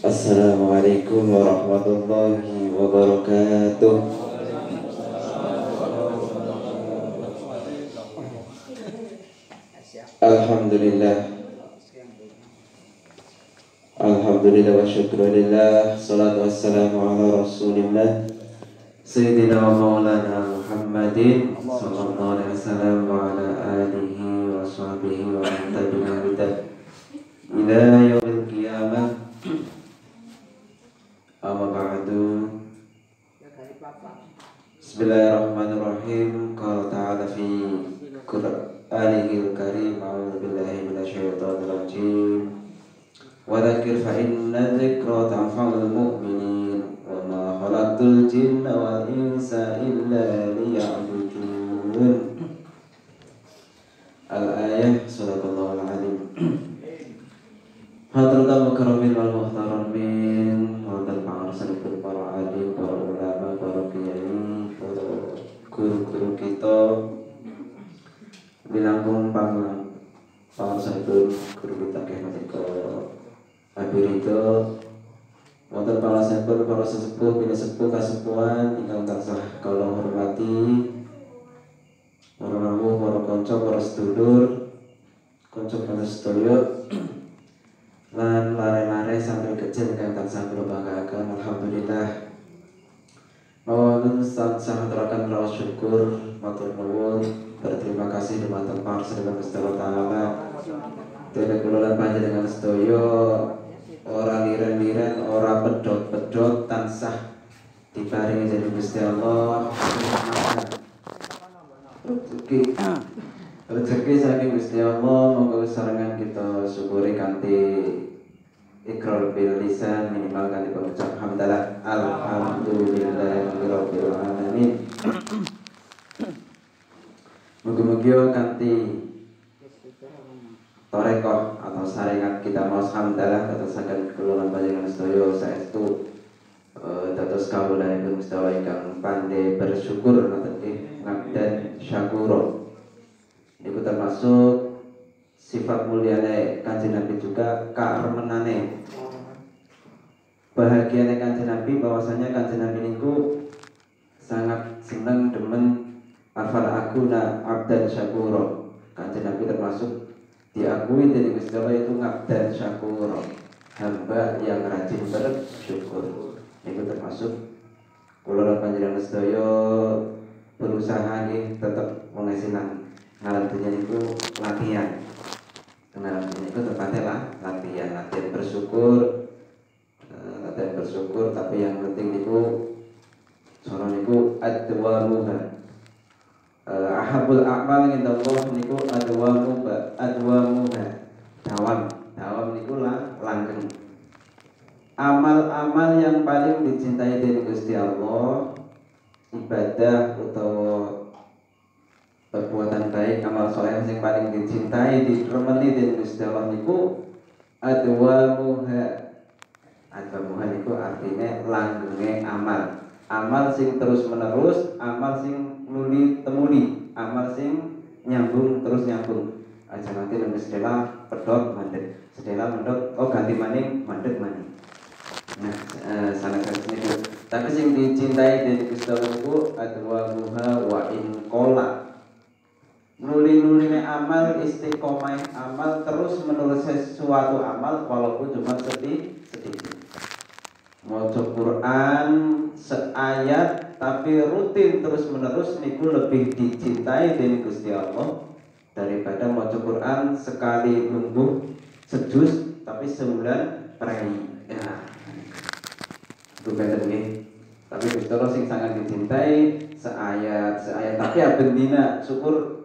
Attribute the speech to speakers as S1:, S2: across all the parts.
S1: Assalamualaikum warahmatullahi wabarakatuh. Alhamdulillah wa syukurillah. Salatu wassalamu ala rasulillah Sayyidina wa maulana Muhammadin sallallahu alaihi wasallam wa ala alihi wa sahbihi wa man tabi'ahu bidah ila yaumil qiyamah. Amma ba'du. Bismillahirrahmanirrahim. Qala ta'ala fi Qur'anihil karim. A'udzu billahi minasyaitonir rajim. Wa dzakir fa inna dzikra tanfa'ul mu'minin wa ma khalaqtul jinna wal insa illa liya'budun. Al-ayah Sadaqallahul Azim. Hadratul mukarramin wal muhtaramin, hadratul pangarasanipun para alim, para ulama, para kiai, para guru-guru kita, binangkung pangarasanipun guru kita menika Abi Ridho, wonten pangarasanipun para sesepuh, bini sepuh kasepuhan ingkang tansah kula hormati, para rawuh, para kanca, para sedulur, kanca sedaya lan lare-lare sampai kecil yang tansah kula banggaken. Alhamdulillah mawon sangat aturaken raos syukur matur nuwun berterima kasih dumateng Pangeran Gusti Allah Taala dene kula lan panjenengan sedaya ora liren-liren ora pedhot-pedhot tansah diparingi dening Gusti Allah rezeki saking Gusti Allah. Monggo sarengan kita syukuri kanthi ikrar bil lisan, minimal kanthi pengucap hamdalah alhamdulillahirabbil alamin. Mugi-mugi kanthi torekoh atau sarengan kita maos hamdalah dadosaken kula lan panjenengan sedaya saestu dados kawulanipun Gusti Allah ingkang pandai bersyukur ngoten nggih, ngabdan syakura. Itu termasuk sifat muliane Kanjeng Nabi juga karemenane bahagiane Kanjeng Nabi, bahwasanya Kanjeng Nabi niku sangat seneng demen afal akuna abdan syakura. Kanjeng Nabi termasuk diakui dari Gusti Allah itu abdan syakura, hamba yang rajin bersyukur. Itu termasuk kula lan panjenengan sedaya berusaha nggih tetep mengasinan ngalam dunia itu latihan. Ngalam dunia itu tepatnya lah latihan bersyukur, tapi yang penting itu sono niku adwamuha. Ahabul a'mal indallah niku adwamuha. Dawam niku langgeng. Amal-amal yang paling dicintai dari Gusti Allah, ibadah utawa perbuatan baik, amal soleh yang paling dicintai, diremeni dening Gusti Allah niku adwamuha. Adwamuha niku artinya langgenge amal. Amal sing terus menerus, amal sing nuli temuli, amal sing nyambung terus nyambung. Aja nanti nang sedela pedhot mandek, sedela mendot oh ganti maning mandek maning. Nah, sanes niku. Tapi sing dicintai dening Gusti Allah niku adwamuha wa in qala. Nuli-nuline amal, istiqomah amal, terus menulis sesuatu amal walaupun cuma sedikit. Maca Quran seayat tapi rutin terus menerus niku lebih dicintai dening Gusti Allah daripada maca Quran sekali lungguh sejus tapi sebulan prei. Ya. Itu beda nggih. Tapi Gusti Allah sing sangat dicintai seayat tapi abendina syukur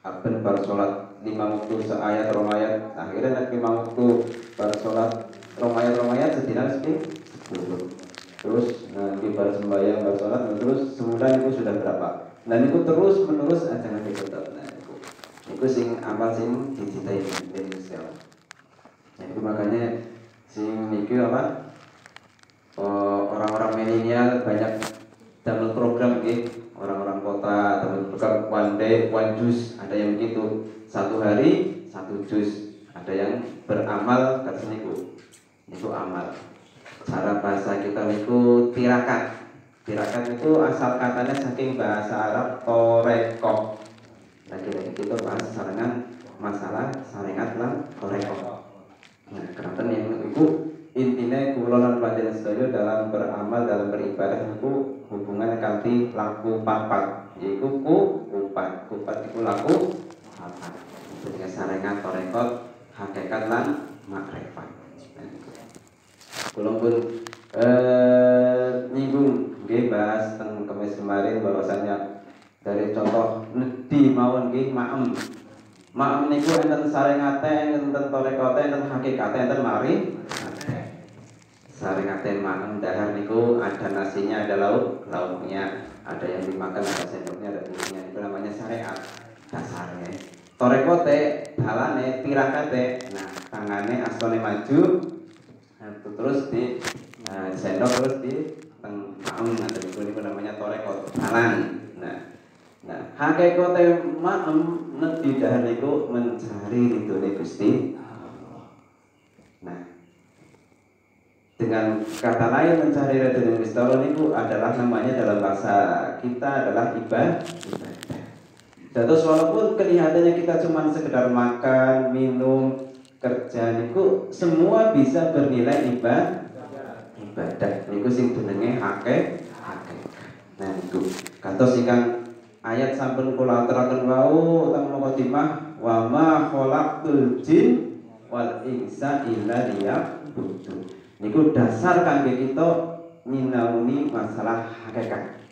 S1: aben bar salat 5 waktu seayat romayat, akhirnya nek 5 waktu bar salat romayat sedina sepuluh. Terus nanti bar sembahyang bar salat terus sebulan itu sudah berapa? Dan itu terus menerus aja nanti tetap. Nah, niku sing amal sing dicintai dening Gusti Allah. Jadi makanya sing niki apa? Orang-orang milenial banyak dalam program nggih, orang-orang kota dalam program one day one juice, ada yang begitu. Satu hari satu jus, ada yang beramal kata niku. Niku amal. Cara bahasa kita niku tirakat. Tirakat itu asal katanya saking bahasa Arab torekoh. Lagi-lagi kita bahas sarangan masalah saringat lan torekoh. Nah, kerana yang itu intinya kula lan panjenengan sedaya dalam beramal, dalam beribadah itu hubungan kanthi laku papat, yaitu kupat itu laku papat. Jadi saringat torekoh hakikat lan makrifat. Kula pun nyinggung nggih bahas teng Kamis kemarin bahwasannya dari contoh nedi mawon nggih maem. Maem niku enten saringate, enten torekote, enten hakikate, enten mari. Saringate maem dahar niku ada nasinya, ada lauknya, ada yang dimakan, ada sendoknya, ada bumbunya. Itu namanya syariat dasarnya. Torekote dalane tirakate. Nah, tangane astone maju. Terus di sendok terus di teng maem, ada niku namanya torekot dalan. Nah, hakikate maem nebi dahar niku mencari ridhone Gusti. Nah, dengan kata lain mencari ridhone Gusti Allah niku adalah namanya dalam bahasa kita adalah ibadah. Terus walaupun kelihatannya kita cuma sekedar makan, minum, kerja niku semua bisa bernilai ibadah. Niku sing jenenge hakikat. Nah, niku kantos ingkang ayat sampun kula aturaken wau teng mukadimah wa ma khalaqtul jin wal insa illa liya'budun. Niku dasar kangge kita nyinauni masalah hakikat,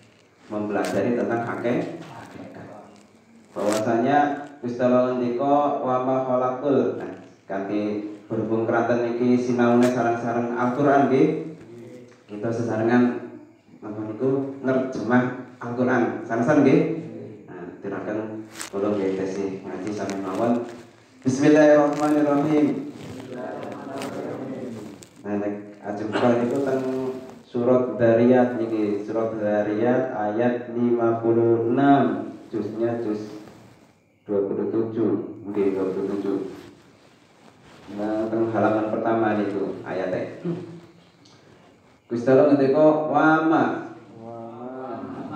S1: mempelajari tentang hakikat. Bahwasanya Gusti Allah ngendika wa ma khalaqul. Nah, kanthi berhubung keranten niki sinaune sareng-sareng Al-Qur'an nggih. Kita sesarengan napa niku nerjemah Al-Qur'an. Sareng-sareng nggih. Tirakan kula nggih tesih ngaji sami mawon. Bismillahirrahmanirrahim. Nah, nek ajeng niku teng surat Dzariyat niki, surat Dzariyat ayat 56, juznya juz 27, nggih 27. Nah, teng halaman pertama niku ayate. Gusti Allah ngendika wa ma.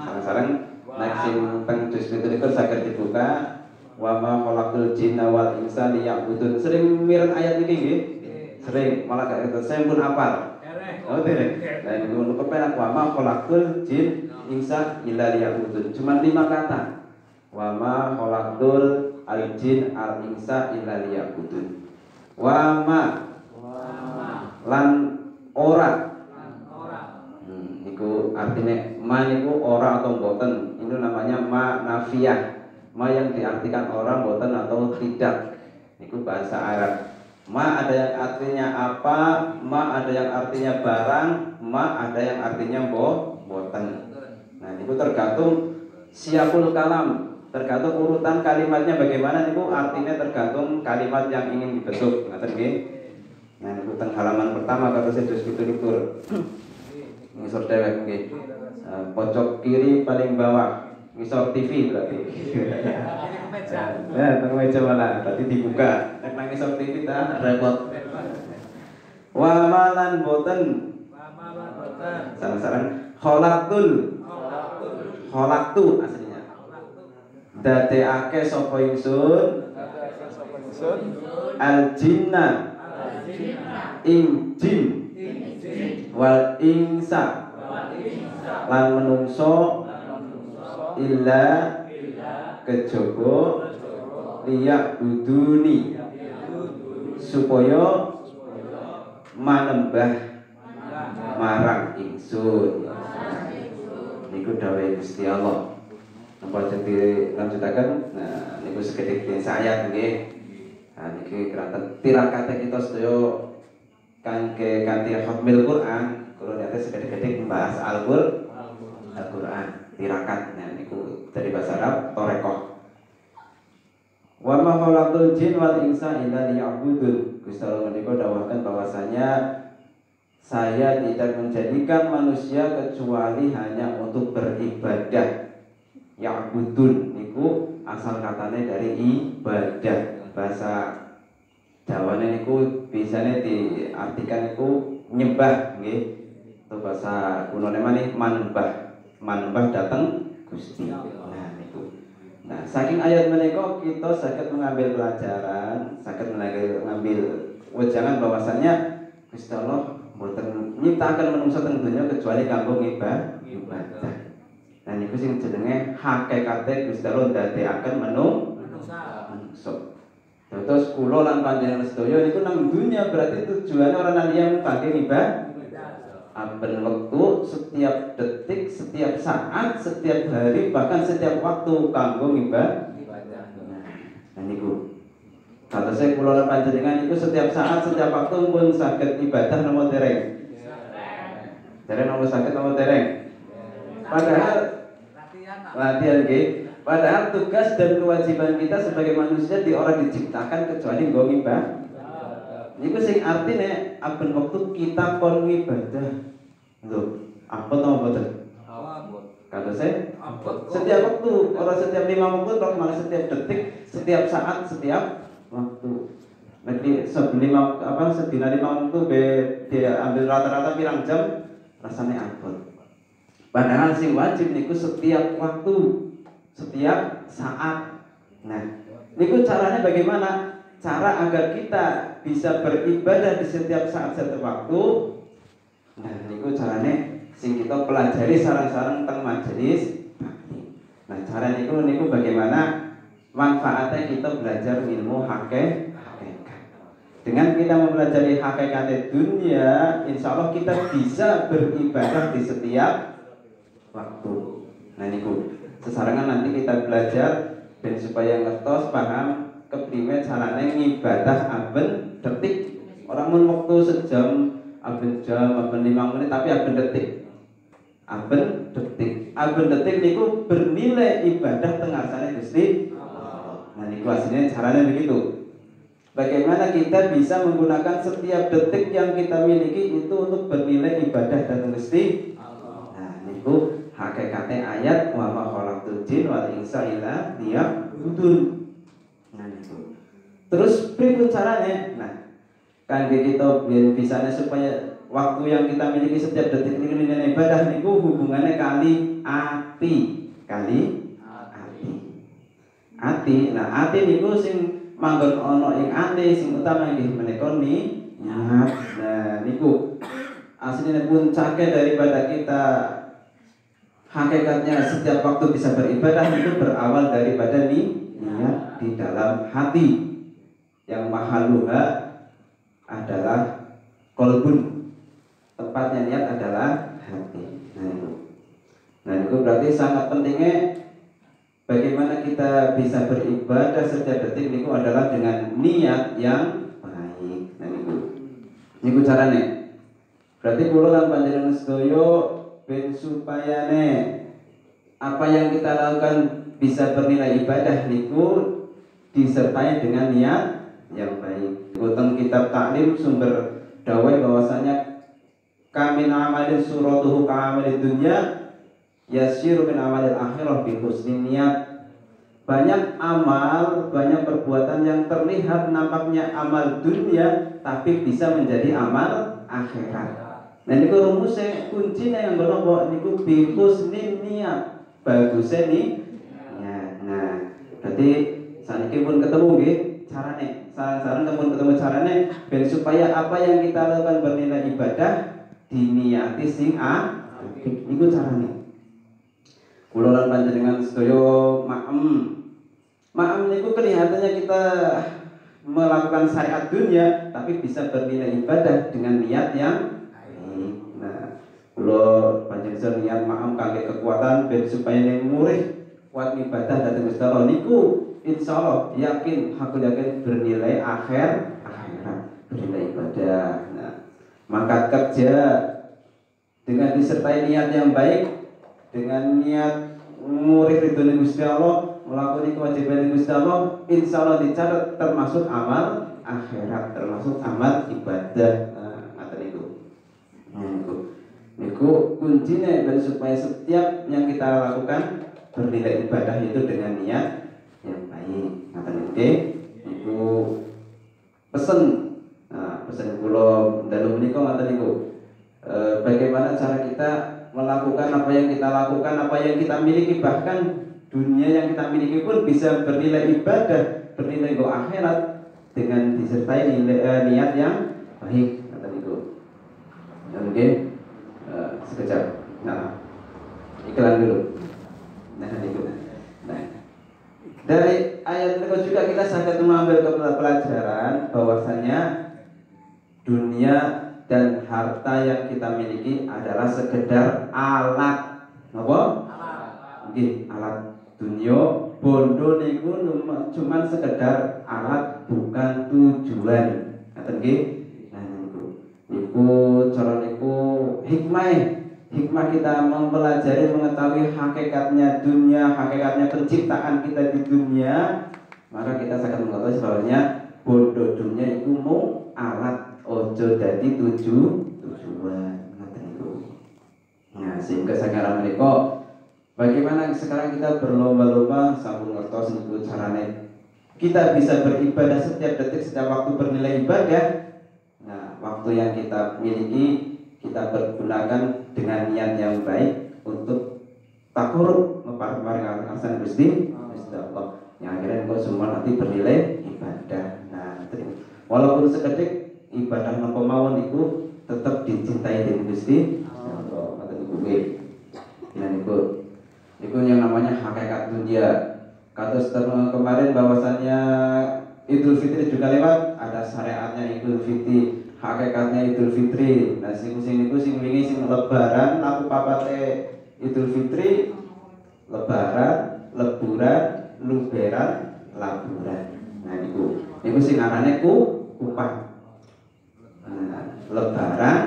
S1: Sareng-sareng nek sing teng juz 27 saged dibuka wa ma khalaqul jinna wal insa liya'budun. Sering mireng ayat iki nggih? Sering, malah gak itu saya pun hafal. Oh, derek. Nah, niku kepenak wa ma khalaqul jin insa illa liya'budun. Cuma 5 kata. Wa ma khalaqul al jin al insa illa liya'budun. Wa ma lan ora. Niku artinya ma niku ora atau boten. Itu namanya ma nafiyah. Ma yang diartikan orang, boten atau tidak. Niku bahasa Arab. Ma ada yang artinya apa, ma ada yang artinya barang, ma ada yang artinya boten. Nah, niku tergantung siapul kalam, tergantung urutan kalimatnya bagaimana niku artinya tergantung kalimat yang ingin dibentuk. Ngaten nggih. Nah, niku teng halaman pertama kata saya juz 27. Ngisor dewek nggih. Pojok kiri paling bawah. Ngisor TV berarti. Ya, teng meja malah tadi dibuka. Nek nang ngisor TV ta repot. Wa malan boten. Sareng-sareng khalaqtul. Khalaqtu aslinya. Dadekake sapa ingsun al jinna ing jin wal insa lan menungso illa kejaba liya buduni supaya manembah marang ingsun. Niku dawuh Gusti Allah. Napa jadi lanjutaken? Nah, niku sekedhik ayat nggih. Nah, niki keranten tirakate kita sedaya kangge kanthi hafal Quran, kula niate sekedhik membahas Al-Qur'an, tirakat. Nah, niku dari bahasa Arab torekoh. Wa ma khalaqtul jin wal insa illa liya'budun. Gusti Allah menika dawuhkan bahwasanya saya tidak menjadikan manusia kecuali hanya untuk beribadah. Ya'budun niku asal katanya dari ibadah. Bahasa Jawane niku bisane diartikan niku nyembah nggih. Atau bahasa kunone manih manembah. Manembah dateng Gusti. Nah niku. Nah, saking ayat menika kita saged mengambil pelajaran, saged mengambil wejangan bahwasanya Gusti Allah mboten nyiptaken manungsa teng donya kecuali kanggo ibadah. Nah niku sing jenenge hakikate Gusti Allah ndadekaken manungsa. Terus kula lan panjenengan sedaya niku nang dunya berarti tujuane ora nang liya kangge ibadah. Aben wektu setiap detik, setiap saat, setiap hari, bahkan setiap waktu kanggo ibadah. Nah niku. Kalau saya kula lan panjenengan niku setiap saat, setiap waktu pun saged ibadah napa dereng? Dereng napa saged napa dereng? Padahal latihan nggih. Padahal tugas dan kewajiban kita sebagai manusia orang diciptakan kecuali nggo ibadah. Niku sing artine aben waktu kita kon ibadah. Lho, apa to mboten? Kata saya, setiap waktu, orang setiap 5 waktu, orang malah setiap detik, setiap saat, setiap waktu. Nanti sedina 5 waktu dia ambil rata-rata pirang jam, rasanya abot. Padahal sing wajib niku setiap waktu, setiap saat. Nah, niku caranya bagaimana? Cara agar kita bisa beribadah di setiap saat, setiap waktu. Nah, niku carane sing kita pelajari sareng-sareng teng majelis taklim. Nah, cara niku bagaimana manfaatnya kita belajar ilmu hakikat. Dengan kita mempelajari hakikat dunia, insya Allah kita bisa beribadah di setiap waktu. Nah, niku sesarengan nanti kita belajar dan supaya ngertos paham keprime carane ngibadah aben detik. Orang mun waktu sejam, aben jam, aben 5 menit, tapi aben detik. Aben detik niku bernilai ibadah tengarsane Gusti. Nah niku aslinya caranya begitu. Bagaimana kita bisa menggunakan setiap detik yang kita miliki itu untuk bernilai ibadah dan Gusti. Nah niku hakikate ayat wa ma khalaqtul jin wal insa illa liya'budun. Nah niku. Terus pripun caranya? Nah, kangge kita bisanya supaya waktu yang kita miliki setiap detik ini nilai ibadah niku hubungannya kali ati. Nah, ati niku sing manggon ana ing ati sing utama inggih menika niat. Nah, niku asline puncake daripada kita hakikatnya setiap waktu bisa beribadah itu berawal daripada niat di dalam hati. Yang mahaluha adalah kolbun, tempatnya niat adalah hati. Nah itu berarti sangat pentingnya bagaimana kita bisa beribadah setiap detik itu adalah dengan niat yang baik. Nah niku carane. Berarti kula lan panjenengan sedaya ben supayane apa yang kita lakukan bisa bernilai ibadah niku disertai dengan niat yang baik. Utang kitab taklim sumber dawai bahwasanya kamin amalin suratuhu ka'amalid dunya yasiru min amalil akhirah bi husni niat. Banyak amal, banyak perbuatan yang terlihat nampaknya amal dunia tapi bisa menjadi amal akhirat. Nah niku rumusnya kuncinya yang ngono niku bi husni niat. Bagusnya nih. Nah, berarti saniki pun ketemu nggih carane. Saran-saran ketemu carane ben supaya apa yang kita lakukan bernilai ibadah diniati sing niku carane. Kula lan panjenengan sedaya maem niku kelihatannya kita melakukan syariat dunia tapi bisa bernilai ibadah dengan niat yang baik. Nah, kula panjenengan niat maem kangge kekuatan ben supaya ning murid kuat ibadah dhateng Gusti Allah niku insyaallah aku yakin bernilai akhirat bernilai ibadah. Nah, maka kerja dengan disertai niat yang baik, dengan niat murid ridho Gusti Allah, melakoni kewajiban Gusti Allah, insyaallah dicatat termasuk amal akhirat, termasuk amal ibadah. Ngaten niku. Niku kuncinya dan supaya setiap yang kita lakukan bernilai ibadah itu dengan niat yang baik. Ngaten niku pesen. Pesen kula dalu menika ngaten niku. Bagaimana cara kita melakukan apa yang kita lakukan, apa yang kita miliki, bahkan dunia yang kita miliki pun bisa bernilai ibadah, bernilai go akhirat dengan disertai niat yang baik. Kata itu. Oke, sekejap. Nah, iklan dulu. Nah, itu. Nah, dari ayat itu juga kita sangat mengambil pelajaran bahwasanya dunia dan harta yang kita miliki adalah sekedar alat. Apa? Nggih, alat. Dunia bondo niku cuma sekedar alat, bukan tujuan. Ngaten nggih? Nah niku cara niku hikmah kita mempelajari, mengetahui hakikatnya dunia, hakikatnya penciptaan kita di dunia, maka kita sangat mengetahui sebenarnya bondo dunia itu mau alat, ojo dadi tujuan. Ngaten niku. Nah, sehingga sekarang menika bagaimana sekarang kita berlomba-lomba sampun ngertos niku carane kita bisa beribadah setiap detik, setiap waktu bernilai ibadah. Nah, waktu yang kita miliki kita pergunakan dengan niat yang baik untuk takarrub meparing asan Gusti Allah. Yang akhirnya engkau semua nanti bernilai ibadah. Nah, walaupun sekedik ibadah napa mawon itu tetap dicintai dening Gusti Allah. Ngoten niku nggih. Nah niku yang namanya hakikat dunia. Kados kemarin bahwasannya Idul Fitri juga lewat, ada syariatnya Idul Fitri, hakikatnya Idul Fitri. Nah sing niku sing wingi sing lebaran aku papate Idul Fitri, lebaran, leburan, luberan, laburan. Nah niku sing arane kupah. Nah, lebaran,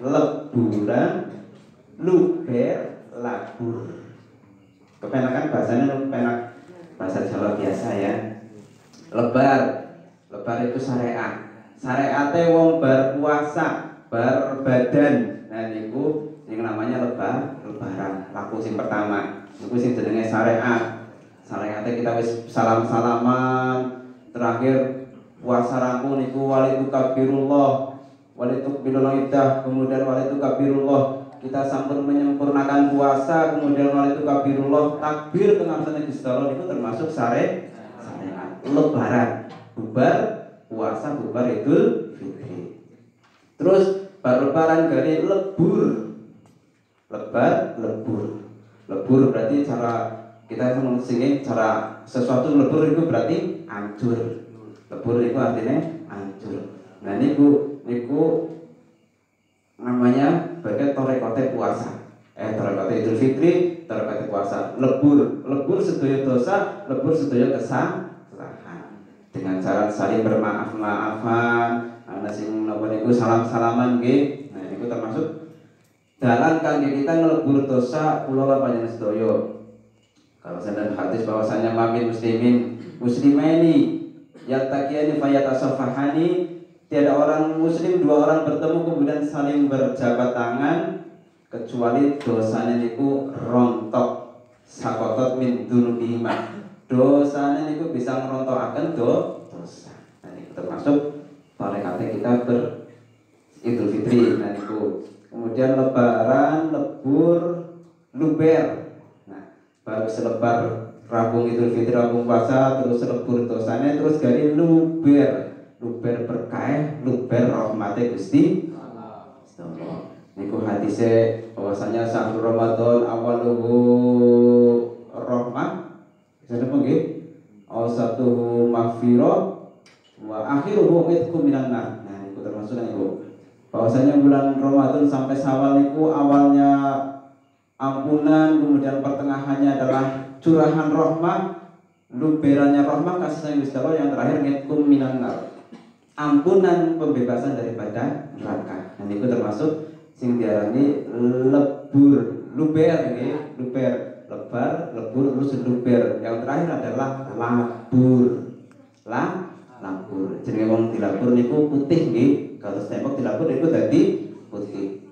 S1: leburan, luber, labur. Kepenakan bahasanya penak bahasa Jawa biasa ya. Lebar itu syariat. Syariate wong bar puasa, bar badan. Nah niku sing namanya lebaran. Laku sing pertama. Niku sing jenenge syariat. Syariate kita wis salam-salaman, terakhir puasa rampung niku walitu kabirullah, walitu bilulaidah, kemudian walitu kabirullah. Kita sampun menyempurnakan puasa, kemudian walitu kabirullah, takbir pengarsane Gusti Allah itu termasuk syariat. Lebaran, bubar puasa, bubar Idul Fitri. Terus lebaran dari lebur. Lebur berarti cara kita mengusingin cara sesuatu lebur itu berarti hancur. Lebur itu artinya hancur. Nah niku namanya bagian torekote puasa. Torekote Idul Fitri, torekote puasa. Lebur sedaya dosa, lebur sedaya kesalahan. Dengan cara saling bermaaf-maafan, ana sing napa niku salam-salaman nggih. Nah niku termasuk dalan kangge kita ngelebur dosa kula lan panjenengan sedaya. Kalau sadar hadis bahwasanya mamin muslimaini yattaqiyani fayatasafahani, tiada orang muslim dua orang bertemu kemudian saling berjabat tangan kecuali dosanya niku rontok sakotot min dzunubihima. Dosanya niku bisa ngerontokaken dosa. Nah niku termasuk tarekate kita ber Idul Fitri. Nah niku kemudian lebaran, lebur, luber. Nah baru selebar rampung Idul Fitri, rampung puasa, terus lebur dosanya, terus dari luber berkah, luber rahmate Gusti Allah. Niku hadise bahwasanya sahur Ramadan awaluhu rahmah, bisa nggih? Awsatuhu maghfirah wa akhiruhu itqum minan nar. Nah niku termasuk niku. Bahwasanya bulan Ramadan sampai Syawal niku awalnya ampunan, kemudian pertengahannya adalah curahan rahmah, luberannya rahmah kasih sayang Gusti Allah, yang terakhir itqum minan nar. Ampunan, pembebasan daripada neraka. Nah niku termasuk sing diarani lebur, luber nggih, lebur lebar, lebur, terus luber. Yang terakhir adalah labur. Labur. Jenenge wong dilabur niku putih nggih. Kados tembok dilabur niku dadi putih.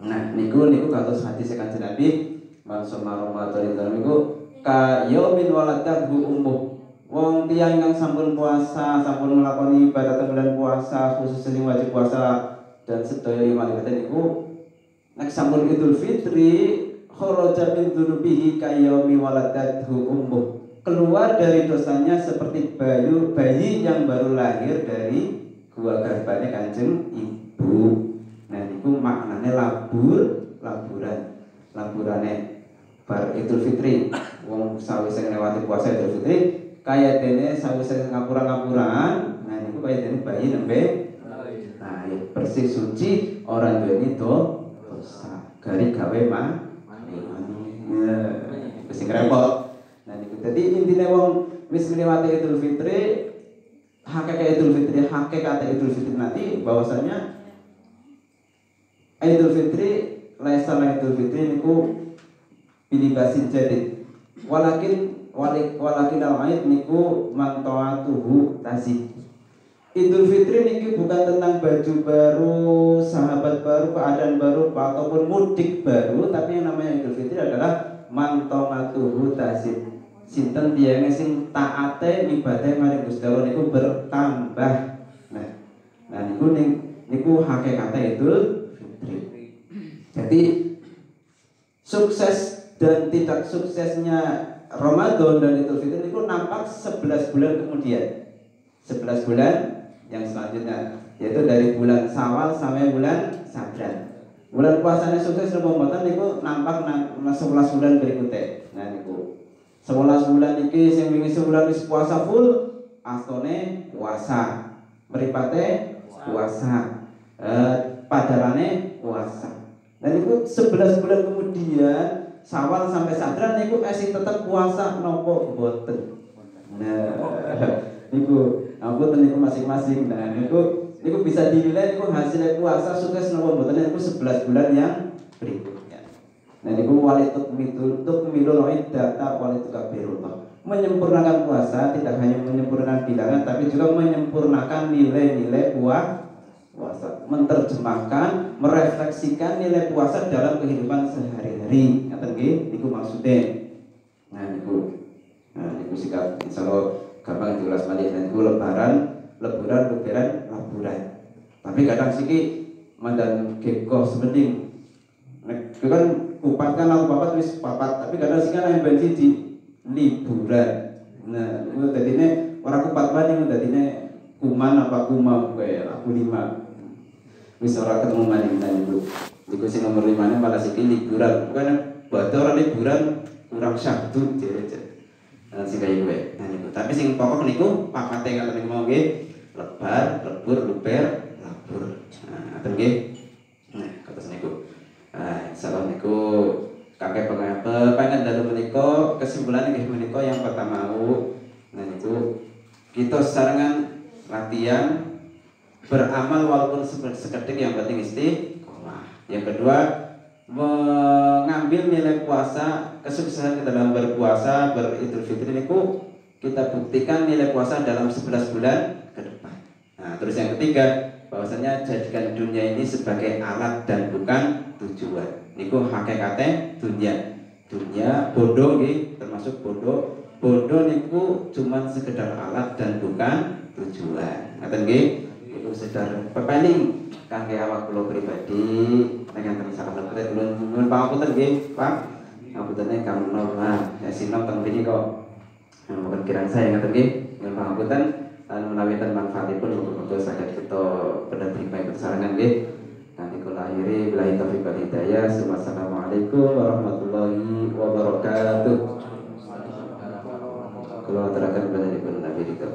S1: Nah, niku kados hadis Kanjeng Nabi, man soma Ramadan niku ka yaumin waladatu ummuh. Wong tiyang ingkang sampun puasa, sampun nglakoni ibadah bulan puasa, khusus sing wajib puasa dan sedaya iman niku nek sampun Idul Fitri kharaja min dzunubihi ka yaumi waladatu ummuh. Keluar dari dosanya seperti bayi yang baru lahir dari gua garbane Kanjeng Ibu. Nah niku maknane laburane bar Idul Fitri. Wong sawise nglewati puasa Idul Fitri kaya dene sawise ngapura-ngapuraan. Nah niku kaya dene bayi nembe lahir bersih suci, ora duweni dosa. Gari gawe mani. Wis repot. Nah niku dadi intine wong wis ngliwati Idul Fitri, hakikat Idul Fitri nanti bahwasanya Idul Fitri laisa Idul Fitri niku bilibasin jadid. Walakin al-aid niku mantaatuhu tasih. Idul Fitri niki bukan tentang baju baru, sahabat baru, keadaan baru ataupun mudik baru, tapi yang namanya Idul Fitri adalah mantaatuhu tasih. Sinten tiyang sing taate ibadah maring Gusti Allah niku bertambah. Nah niku hakikate Idul Fitri. Jadi sukses dan tidak suksesnya Ramadan dan Idul Fitri niku nampak 11 bulan kemudian. 11 bulan yang selanjutnya yaitu dari bulan Syawal sampai bulan Sya'ban. Bulan puasanya sukses Ramadan niku nampak 11 bulan berikutnya. Nah niku 11 bulan iki sing wingi sebulan wis puasa full, astone puasa, mripate puasa, padarane puasa. Dan itu 11 bulan kemudian Syawal sampai Sya'ban niku esih tetep puasa nopo boten. Nah, niku niku masing-masing. Nah, niku bisa dinilai niku hasil puasa sukses nopo boten niku 11 bulan yang berikutnya. Nah niku tukmilul iddata walitukabirullah. Menyempurnakan puasa tidak hanya menyempurnakan bilangan tapi juga menyempurnakan nilai-nilai puasa. Menerjemahkan, merefleksikan nilai puasa dalam kehidupan sehari-hari. Ngaten nggih niku maksudnya. Nah niku sikap insyaallah gampang diulas malih. Nah niku lebaran, laburan. Tapi kadang siki mandan gegoh sepenting. Nek kan kupat kan aku papat wis papat, tapi kadang sih kan yang bensin di liburan. Nah, itu tadinya orang kupat banding, tadinya kuman apa kumam kayak aku 5. Wis ora ketemu maning dan itu. Iku sing nomor 5 malah sih liburan. Bukan buat orang liburan kurang syahdu jeje. Nah, sing kaya gue. Nah niku. Tapi sing pokok niku papate ngaten mau nggih. Lebar, lebur, luber, labur. Nah, ngaten nggih. Nah, kados niku. Insyaallah niku kakek pengen dalu menika kesimpulan nggih menika yang pertama nah niku kita sesarengan latihan beramal walaupun seketik yang penting istiqomah. Yang kedua mengambil nilai puasa, kesuksesan kita dalam berpuasa beridul fitri niku kita buktikan nilai puasa dalam 11 bulan ke depan. Nah, terus yang ketiga bahwasanya jadikan dunia ini sebagai alat dan bukan tujuan. Niku hakikate dunia bodoh nggih, termasuk bodoh niku cuman sekedar alat dan bukan tujuan. Ngaten nggih? Niku sedar pepeling kangge awak kula pribadi dengan salah lebet nuwun pangapunten nggih, Pak. Ngapuntene kang normal. Ya sinau teng mriki kok mboten kirang saya ngaten nggih. Nuwun pangapunten lan menawi ten manfaatipun muga-muga saged kita pedhang baik kesarengan nggih. Nanti kula akhiri billahi taufiq wal hidayah. Wassalamualaikum warahmatullahi wabarakatuh. Kula aturaken panjenengan Nabi itu.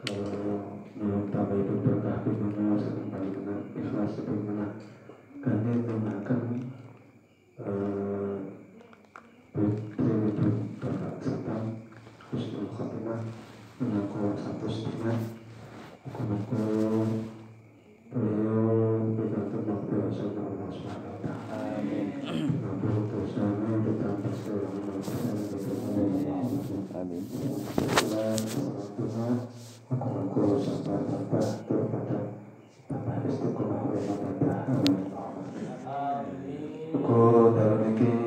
S2: Kalau belum tahu itu berkah bagaimana sekali kenal ikhlas bagaimana karena menggunakan khatimah mengaku 1,5 muka-muka beliau bergantung maghfirah sama Allah Subhanahu wa taala. Mengampuni dosanya ditambah segala amin. Muka-muka sabar tambah terpada tambah istiqomah oleh mata amin. Muka dalam ini